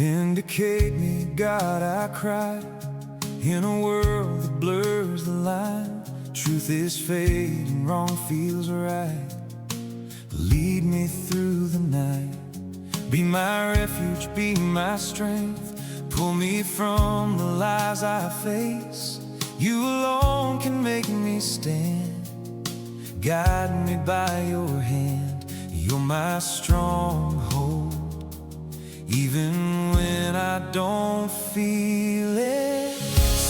Vindicate me, God, I cry, in a world that blurs the line. Truth is fading, wrong feels right. Lead me through the night. Be my refuge, be my strength. Pull me from the lies I face. You alone can make me stand. Guide me by your hand. You're my stronghold, even when I don't feel it.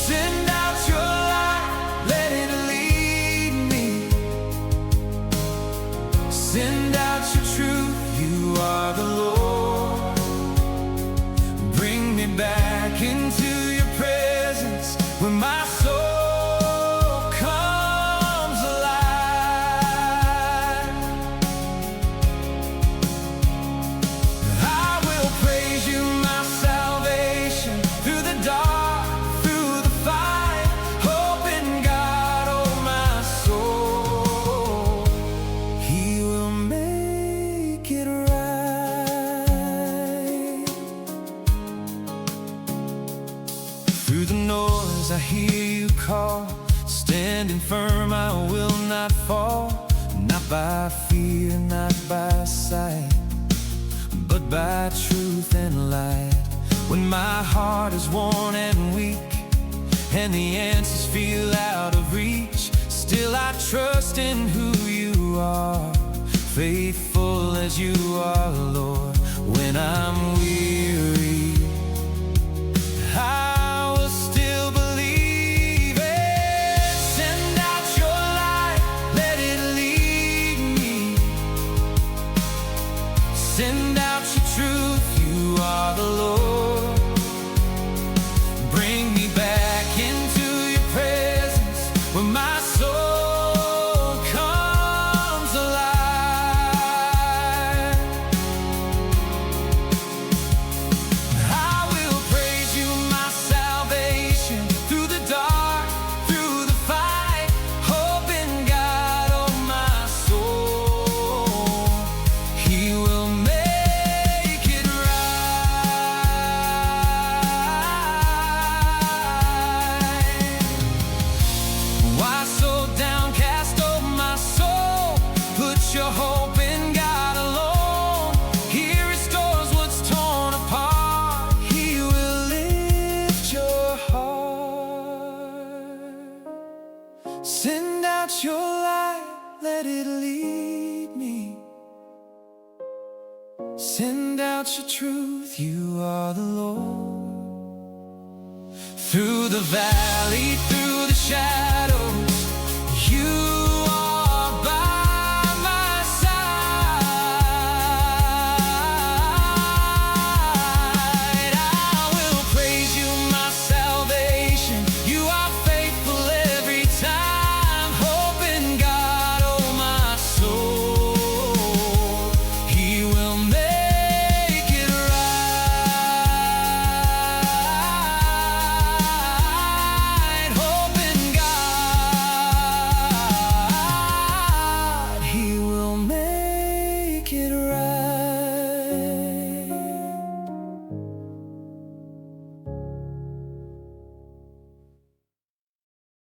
Send out your light, let it lead me. Send out your truth, you are the Lord. Bring me back into your presence when my soul comes alive. I will praise you, my salvation, through the dark, through the fight. Hope in God, oh my soul, He will make it right. Through the noise I hear you call. Standing firm, I will not fall. Not by fear, not by sight, but by truth and light. When my heart is worn and weak, and the answers feel out of reach, still I trust in who you are. Faithful as you are, Lord. When I'm weary, I will still believe it. Send out your light, let it lead me. Send out your truth, you are the Lord. Bring me back into your presence when my soul comes alive. I will praise you, my salvation, through the dark, through the fight. Hope in God, oh my soul, He will make it right. Why so downcast, oh my soul? Put your hope in God alone. He restores what's torn apart. He will lift your heart. Send out your light, let it lead me. Send out your truth, you are the Lord. Through the valley, through the shadow,